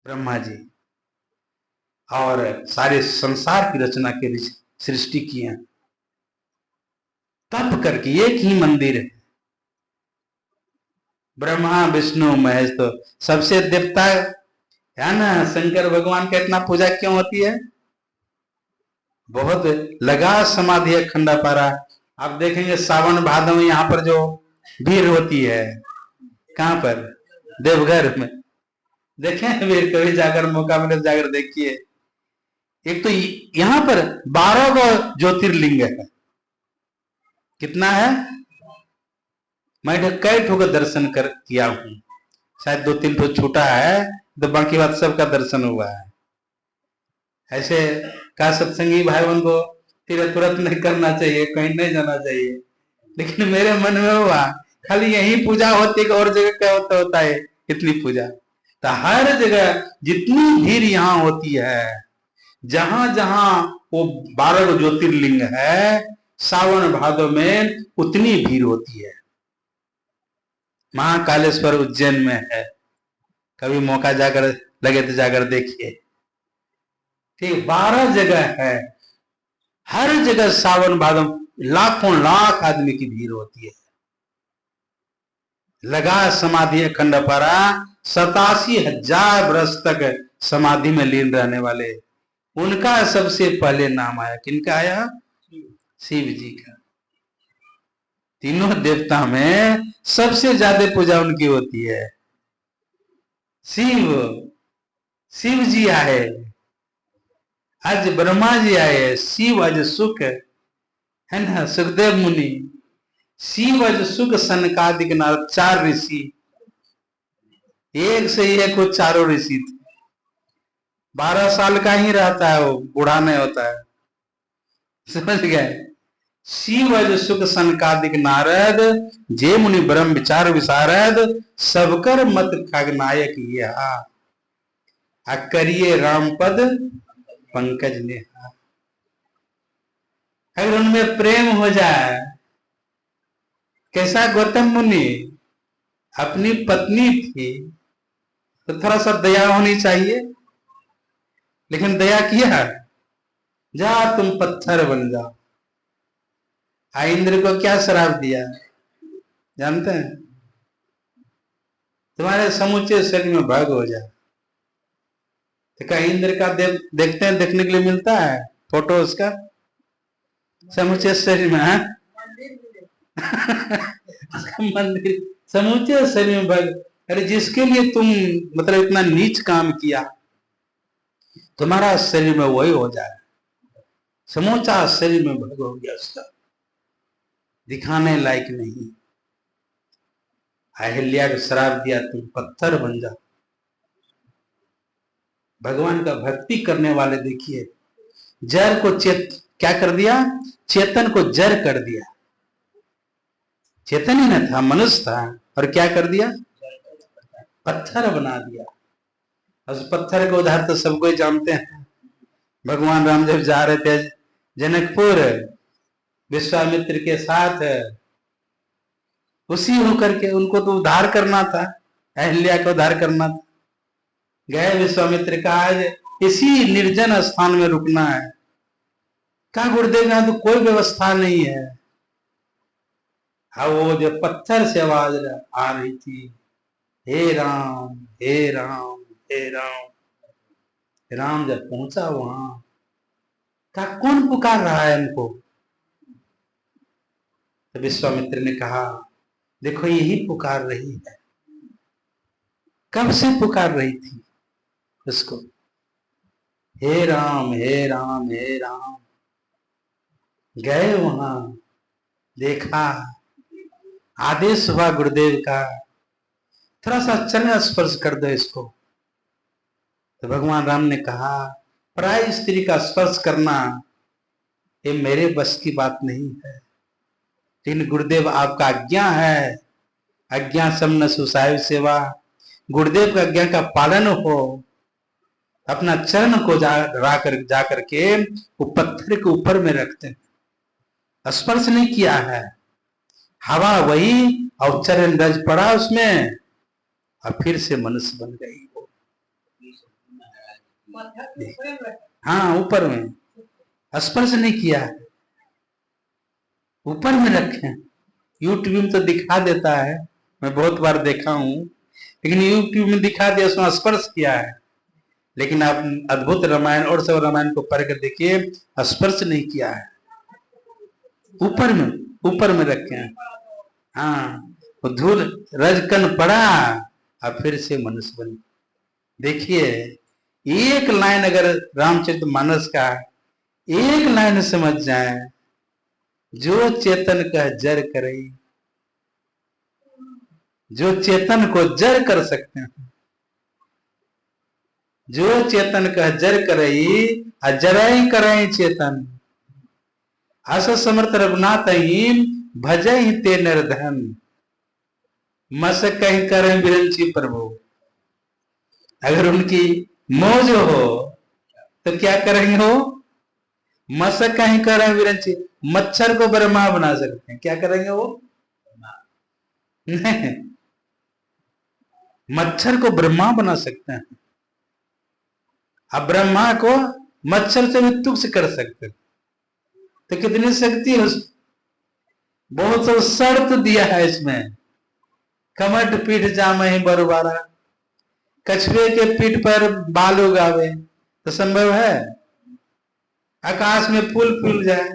ब्रह्मा जी और सारे संसार की रचना की सृष्टि की है, तप करके एक ही मंदिर है। ब्रह्मा विष्णु महेश तो सबसे देवता है ना। शंकर भगवान का इतना पूजा क्यों होती है? बहुत लगा समाधि है खंडा पारा। आप देखेंगे सावन भादव में यहाँ पर जो भीड़ होती है, कहां पर? देवघर में। देखें भीड़, कभी जाकर मौका मिले तो जाकर देखिए। एक तो यहाँ पर 12 गो ज्योतिर्लिंग है। कितना है? मैं कई ठो का दर्शन कर किया हूं, शायद 2-3 ठो छूटा है, तो बाकी बात सबका दर्शन हुआ है। ऐसे का सत्संगी भाई बहन को तुरंत नहीं करना चाहिए, कहीं नहीं जाना चाहिए, लेकिन मेरे मन में हुआ खाली यही पूजा होती है, और जगह क्या होता है इतनी पूजा? तो हर जगह जितनी भीड़ यहाँ होती है, जहां जहां वो 12 ज्योतिर्लिंग है, सावन भादव में उतनी भीड़ होती है। महाकालेश्वर उज्जैन में है, कभी मौका जाकर लगे तो जाकर देखिए। ठीक, 12 जगह है, हर जगह सावन भादव लाखों लाख आदमी की भीड़ होती है। लगा समाधि अखंड पारा, 87,000 वर्ष तक समाधि में लीन रहने वाले, उनका सबसे पहले नाम आया। किनका आया? शिव जी का। तीनों देवता में सबसे ज्यादा पूजा उनकी होती है। शिव शिव जी आए, आज ब्रह्मा जी आए, शिव आज सुख है ना, सुखदेव मुनि, शिव आज सुख सनकादिक नारद, 4 ऋषि, एक से एक वो चारों ऋषि थे। 12 साल का ही रहता है, वो बूढ़ा नहीं होता है, समझ गए? शिव अज सुख सनकादिक नारद, जे मुनि ब्रह्म विचार विशारद, सबकर मत खगनायक यह, करिए राम पद पंकज नेहा। अगर उनमें प्रेम हो जाए, कैसा गौतम मुनि, अपनी पत्नी थी तो थोड़ा सा दया होनी चाहिए, लेकिन दया किया, जा तुम पत्थर बन जाओ। इंद्र को क्या श्राप दिया जानते हैं? तुम्हारे समूचे शरीर में भग हो जाए। तो क्या इंद्र का देखते हैं, देखने के लिए मिलता है फोटो उसका समूचे शरीर में है? मंदिर समूचे शरीर में भग। अरे जिसके लिए तुम मतलब इतना नीच काम किया, तुम्हारा शरीर में वही हो जाए, समूचा शरीर में भग हो गया उसका, दिखाने लायक नहीं। अहिल्या को श्राप दिया, तुम पत्थर बन जाओ। भगवान का भक्ति करने वाले देखिए, जड़ को क्या कर दिया? चेतन को जड़ कर दिया। चेतन ही न था, मनुष्य था, और क्या कर दिया? पत्थर बना दिया। उस पत्थर को उधार तो सब कोई जानते हैं। भगवान राम जब जा रहे थे जनकपुर विश्वामित्र के साथ, उसी होकर के उनको तो उद्धार करना था, अहिल्या को उद्धार करना था। गए विश्वामित्र का, आज इसी निर्जन स्थान में रुकना है। कहा गुरुदेव यहां तो कोई व्यवस्था नहीं है। हाँ, वो जो पत्थर से आवाज आ रही थी, हे राम हे राम हे राम। राम जब पहुंचा वहां, कहा कौन पुकार रहा है हमको? तो विश्वामित्र ने कहा, देखो यही पुकार रही है। कब से पुकार रही थी उसको, हे राम हे राम हे राम। गए वहां, देखा, आदेश हुआ गुरुदेव का, थोड़ा सा चरण स्पर्श कर दो इसको। तो भगवान राम ने कहा, पराई स्त्री का स्पर्श करना ये मेरे बस की बात नहीं है, लेकिन गुरुदेव आपका आज्ञा है, आज्ञा समन सुसाहिब सेवा। गुरुदेव का आज्ञा का पालन हो। अपना चरण को जा करके वो पत्थर के ऊपर में रखते हैं, स्पर्श नहीं किया है। हवा वही, और चरण रज पड़ा उसमें, और फिर से मनुष्य बन गई। हाँ, ऊपर में, स्पर्श नहीं किया, ऊपर में रखे। यूट्यूब में तो दिखा देता है, मैं बहुत बार देखा हूं, लेकिन यूट्यूब में दिखा दिया, उसमें स्पर्श किया है। लेकिन आप अद्भुत रामायण और सब रामायण को पढ़ कर देखिए, स्पर्श नहीं किया है, ऊपर में रखे हैं। हाँ, वो धूल रजकन पड़ा और फिर से मनुष्य बन। देखिए, एक लाइन अगर रामचरितमानस का एक लाइन समझ जाए, जो चेतन कह जर करे, जो चेतन को जर कर सकते हैं, जो चेतन कह जर करई अजरई करई चेतन, अस समर्थ रघुनाथ भजई ते निर्धन, मस कहीं करें बिरंची प्रभु। अगर उनकी मौज हो तो क्या करेंगे हो? मस कहीं करें बिरंची, मच्छर को ब्रह्मा बना सकते हैं, क्या करेंगे वो? नहीं, मच्छर को ब्रह्मा बना सकते हैं। अब ब्रह्मा को मच्छर से भी तुक्ष कर सकते हैं, तो कितनी शक्ति है उस, बहुत सब शर्त दिया है इसमें। कमट पीठ जामे बरुबारा, कछुए के पीठ पर बाल उगावे, तो संभव है? आकाश में फूल फूल जाए?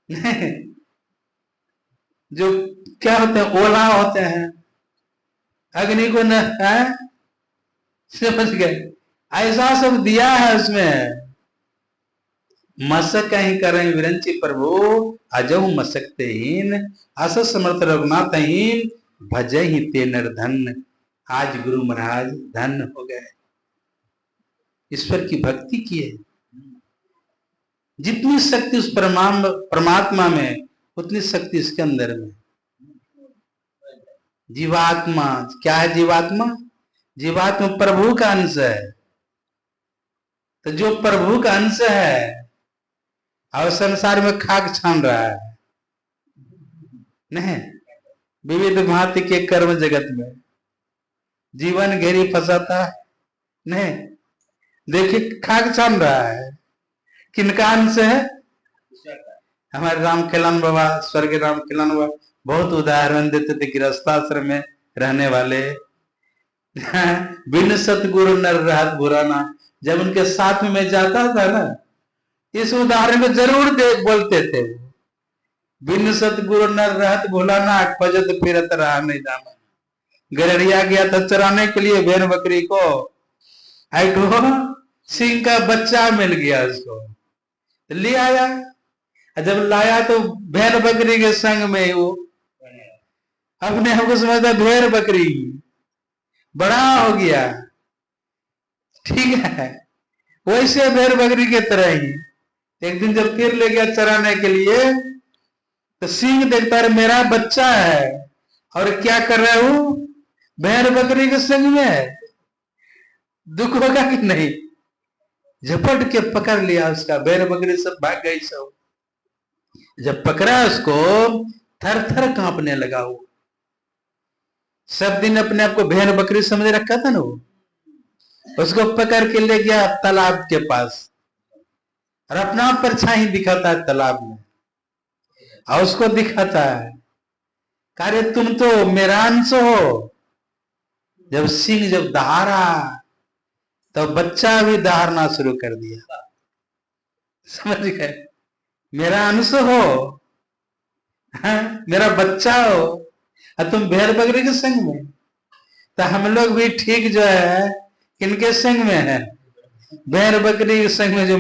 नहीं, जो क्या होते हैं, ओला होते हैं, अग्नि को न है, समझ गए? ऐसा सब दिया है उसमें। मसक कहीं करें विरंची प्रभु, अजहु मसकते हीन, अस समर्थ रघुनाथ हीन, भजे ही ते निर्धन। आज गुरु महाराज धन हो गए, ईश्वर की भक्ति की है। जितनी शक्ति उस परमात्मा में, उतनी शक्ति इसके अंदर में। जीवात्मा क्या है? जीवात्मा, जीवात्मा प्रभु का अंश है। तो जो प्रभु का अंश है और संसार में खाक छान रहा है, नहीं, विविध भांति के कर्म जगत में जीवन घेरी फंसाता है, नहीं, देखिए खाक छान रहा है, किनका अंश है? हमारे राम खिलान बाबा, स्वर्गीय राम खिलान बाबा बहुत उदाहरण देते थे, गृहस्थाश्रम में रहने वाले। बिन सतगुरु नर रहत बुराना, जब उनके साथ में मैं जाता था ना, इस उदाहरण को जरूर बोलते थे। बिन सतगुरु नर रहत भुलाना, खोजत फिरत रहा नहीं जाना। गरड़िया गया था चराने के लिए भेड़ बकरी को, सिंह का बच्चा मिल गया उसको, ले आया। जब लाया तो भेड़ बकरी के संग में वो अपने हमको समझता भेड़ बकरी, बड़ा हो गया, ठीक है, वैसे भेड़ बकरी के तरह ही। एक दिन जब फिर ले गया चराने के लिए, तो सिंह देखता है मेरा बच्चा है और क्या कर रहा हूं, भेड़ बकरी के संग में, दुख होगा कि नहीं? झपट के पकड़ लिया उसका, भेड़ बकरी सब भाग गई सब। जब पकड़ा उसको, थर थर कांपने लगा वो। सब दिन अपने आप को भेड़ बकरी समझ रखा था ना वो, उसको पकड़ के ले गया तालाब के पास, और अपना परछाई दिखाता है तालाब में, और उसको दिखाता है, कार्य तुम तो मेरा अंश हो। जब सिंह जब दहाड़ा, तो बच्चा भी दहाड़ना शुरू कर दिया, समझ गए? मेरा अंश हो, मेरा बच्चा हो, और तुम भेड़ बकरी के संग में। तो हम लोग भी ठीक जो है किनके संग में है? भेड़ बकरी के संग में। जो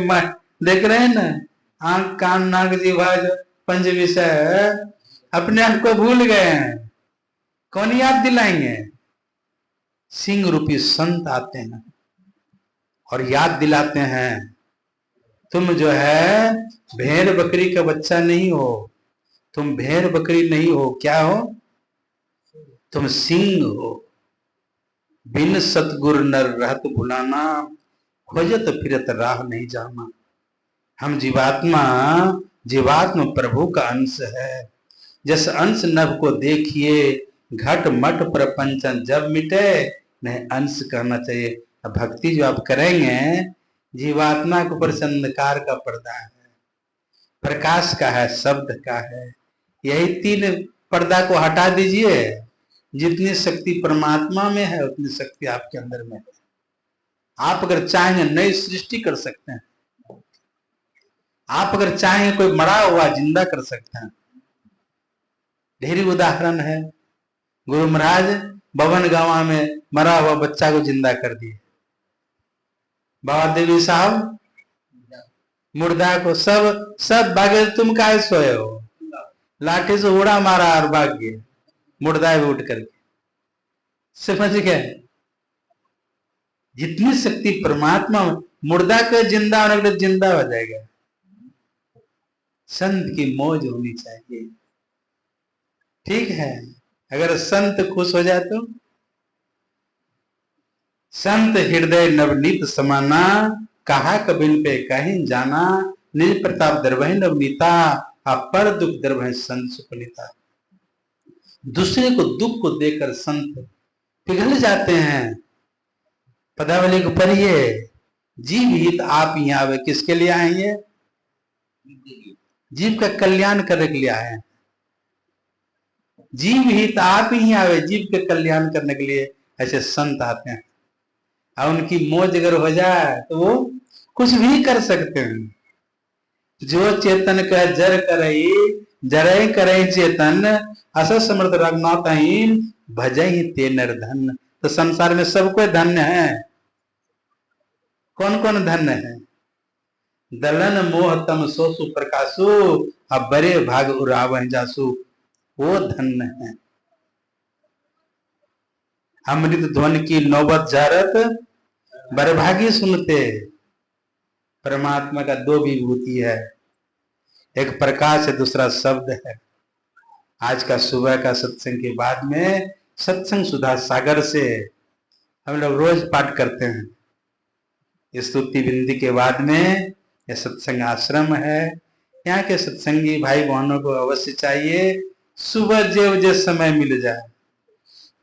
देख रहे हैं ना, आंख कान नाक जीवा जो पंच विषय, अपने आप को भूल गए हैं। कौन याद दिलाएंगे? सिंह रूपी संत आते हैं और याद दिलाते हैं, तुम जो है भेड़ बकरी का बच्चा नहीं हो, तुम भेड़ बकरी नहीं हो, क्या हो? तुम सिंह हो। बिन सतगुर नर रहत भुलाना, खोजत फिरत राह नहीं जाना। हम जीवात्मा प्रभु का अंश है। जिस अंश नभ को देखिए, घट मट प्रपंचन जब मिटे, नहीं अंश कहना चाहिए, अब भक्ति जो आप करेंगे, जीवात्मा के ऊपर से अंधकार का पर्दा है, प्रकाश का है, शब्द का है। यही तीन पर्दा को हटा दीजिए, जितनी शक्ति परमात्मा में है उतनी शक्ति आपके अंदर में है। आप अगर चाहेंगे नई सृष्टि कर सकते हैं, आप अगर चाहेंगे कोई मरा हुआ जिंदा कर सकते हैं। ढेरी उदाहरण है। गुरु महाराज बवन गांव में मरा हुआ बच्चा को जिंदा कर दिए। बाबा देवी साहब मुर्दा को सब भागे, तुम काहे सोए हो, लाठी से उड़ा मारा और भाग गए, मुर्दा भी उठ करके। समझ गए? जितनी शक्ति परमात्मा में, मुर्दा का जिंदा होने के लिए जिंदा हो जाएगा। संत की मौज होनी चाहिए, ठीक है। अगर संत खुश हो जाए तो, संत हृदय नवनीत समाना, कहा कबिन पे कहीं जाना, निज प्रताप दरबह नवनीता, पर दुख दरबह संत सुपनीता। दूसरे को दुख को देकर संत पिघल जाते हैं। पदावली को पढ़िए, जीव हित आप ही आवे, किसके लिए आएंगे? जीव का कल्याण करने के लिए आए। जीव हित आप ही आवे, जीव के कल्याण करने के लिए ऐसे संत आते हैं। और उनकी मौज अगर हो जाए तो वो कुछ भी कर सकते हैं। जो चेतन का जर करई, जरय करई चेतन, अस समर्थ रघुनाथ भजई ते निर्धन। तो संसार में सब कोई धन्य है। कौन कौन धन्य है? दलन मोह तम सोसु प्रकाशु, अब बरे भाग उराव जासु, वो धन्य है। अमृत ध्वनि की नौबत जारत, बरभागी सुनते। परमात्मा का दो विभूति है, एक प्रकाश है, दूसरा शब्द है। आज का सुबह का सत्संग के बाद में सत्संग सुधा सागर से हम लोग रोज पाठ करते हैं। स्तुति बिंदी के बाद में यह सत्संग आश्रम है। यहाँ के सत्संगी भाई बहनों को अवश्य चाहिए, सुबह जब समय मिल जाए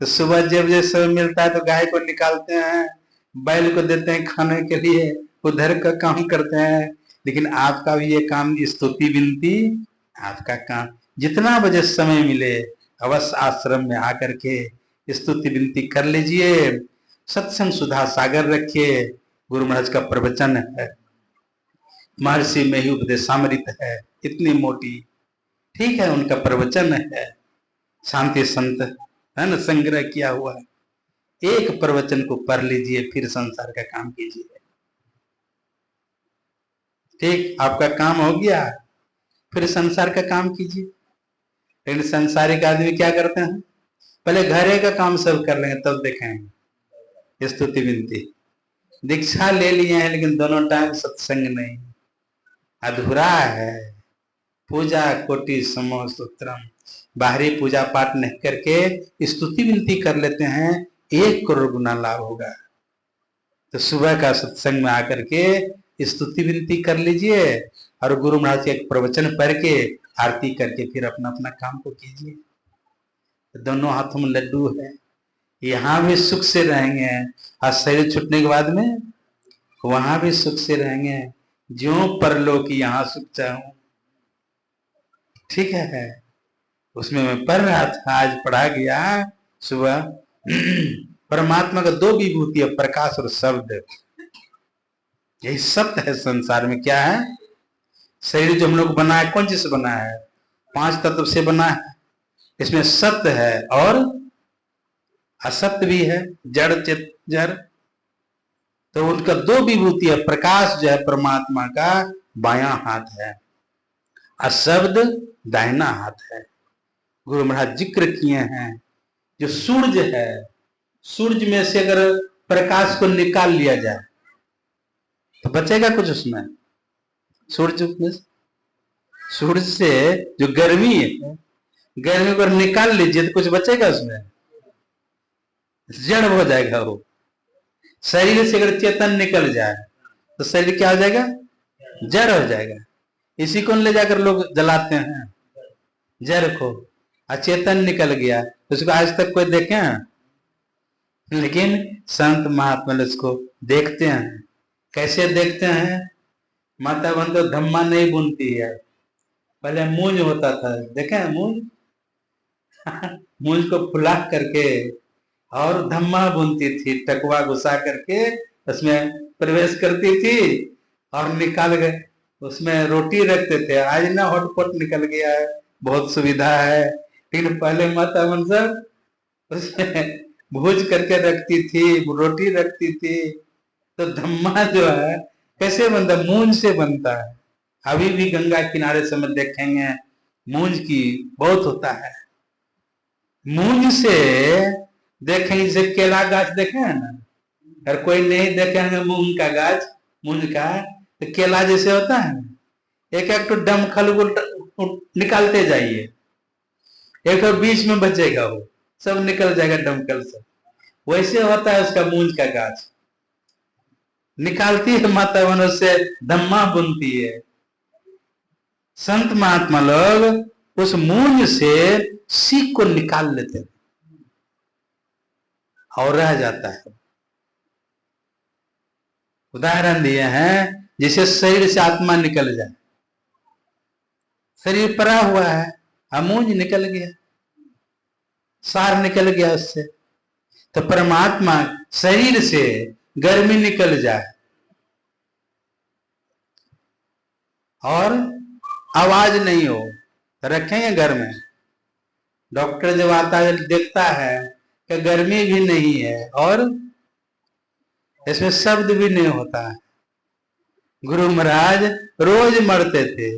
तो, सुबह जब समय मिलता है तो गाय को निकालते हैं, बैल को देते हैं खाने के लिए, उधर का काम करते हैं। लेकिन आपका भी ये काम, स्तुति विनती आपका काम। जितना बजे समय मिले अवश्य आश्रम में आकर के स्तुति विनती कर लीजिए। सत्संग सुधा सागर रखिए। गुरु महाराज का प्रवचन है, महर्षि में ही उपदेशामृत है, इतनी मोटी, ठीक है। उनका प्रवचन है, शांति संत है ना, संग्रह किया हुआ है। एक प्रवचन को पढ़ लीजिए, फिर संसार का काम कीजिए। ठीक, आपका काम हो गया, फिर संसार का काम कीजिए। लेकिन संसारिक आदमी क्या करते हैं? पहले घरे का काम सब कर लेंगे, तब देखेंगे स्तुति विनती। दीक्षा ले लिए हैं लेकिन दोनों टाइम सत्संग नहीं, अधूरा है। पूजा कोटि समो सूत्रम, बाहरी पूजा पाठ नहीं करके स्तुति विनती कर लेते हैं, 1 करोड़ गुना लाभ होगा। तो सुबह का सत्संग में आकर के स्तुति विनती कर लीजिए और गुरु महाराज के एक प्रवचन पढ़ के आरती करके फिर अपना अपना काम को कीजिए। तो दोनों हाथों में लड्डू है, यहाँ भी सुख से रहेंगे और शरीर छूटने के बाद में वहां भी सुख से रहेंगे। ज्यों परलोक यहाँ सुख चाहूं, ठीक है। उसमें मैं पढ़ रहा था, आज पढ़ा गया सुबह। परमात्मा का 2 विभूति है, प्रकाश और शब्द। यही सत्य है संसार में। क्या है? शरीर जो हम लोग बना है, कौन चीज से बना है? 5 तत्व से बना है। इसमें सत्य है और असत्य भी है, जड़ चेत जड़। तो उनका 2 विभूति है। प्रकाश जो है परमात्मा का बायां हाथ है और शब्द दाहिना हाथ है। गुरु महाराज जिक्र किए हैं, जो सूर्य है, सूर्य में से अगर प्रकाश को निकाल लिया जाए तो बचेगा कुछ उसमें? सूर्य से जो गर्मी है, गर्मी को निकाल लीजिए तो कुछ बचेगा उसमें? जड़ हो जाएगा वो। शरीर से अगर चेतन निकल जाए तो शरीर क्या हो जाएगा? जड़ हो जाएगा। इसी को ले जाकर लोग जलाते हैं, जड़ को। अचेतन निकल गया तो उसको आज तक कोई देखे हैं? लेकिन संत महात्मा ने उसको देखते हैं। कैसे देखते हैं? माता बहन तो धम्मा नहीं बुनती है, पहले मूंज होता था, देखे हैं मूंज? मूंज को फुला करके और धम्मा बुनती थी, टकवा घुसा करके उसमें प्रवेश करती थी और निकाल गए, उसमें रोटी रखते थे। आज ना हॉटपॉट निकल गया है, बहुत सुविधा है, लेकिन पहले माता बहन सब उसमें भूज करके रखती थी, रोटी रखती थी। तो धम्मा जो है कैसे बनता है? मूंज से बनता है। अभी भी गंगा किनारे से में देखेंगे मूंज की बहुत होता है। मूंज से देखेंगे, जैसे केला गाछ देखे हैं ना, अगर कोई नहीं देखेंगे मूंग का गाछ, मूंज का, तो केला जैसे होता है ना, एक एक तो डमखल निकालते जाइए, एक और बीच में बचेगा, वो सब निकल जाएगा डमकल से। वैसे होता है उसका मूंज का गाछ। निकालती है माता बहन, उससे धम्मा बुनती है। संत महात्मा लोग उस मूंज से सीख को निकाल लेते हैं और रह जाता है। उदाहरण दिए हैं, जिसे शरीर से आत्मा निकल जाए, शरीर पड़ा हुआ है, मूंज निकल गया, सार निकल गया उससे। तो परमात्मा शरीर से गर्मी निकल जाए और आवाज नहीं हो, तो रखेंगे घर में। डॉक्टर जब आता है देखता है कि गर्मी भी नहीं है और इसमें शब्द भी नहीं होता है। गुरु महाराज रोज मरते थे,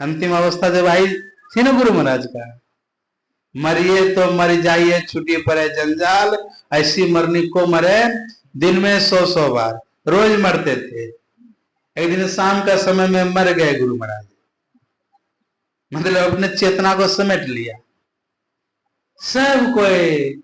अंतिम अवस्था जब आई थी ना गुरु महाराज का, मरिए तो मर जाइए छुट्टी पड़े जंजाल, ऐसी मरनी को मरे दिन में 100 बार, रोज मरते थे। एक दिन शाम का समय में मर गए गुरु महाराज, मतलब अपने चेतना को समेट लिया। सब कोई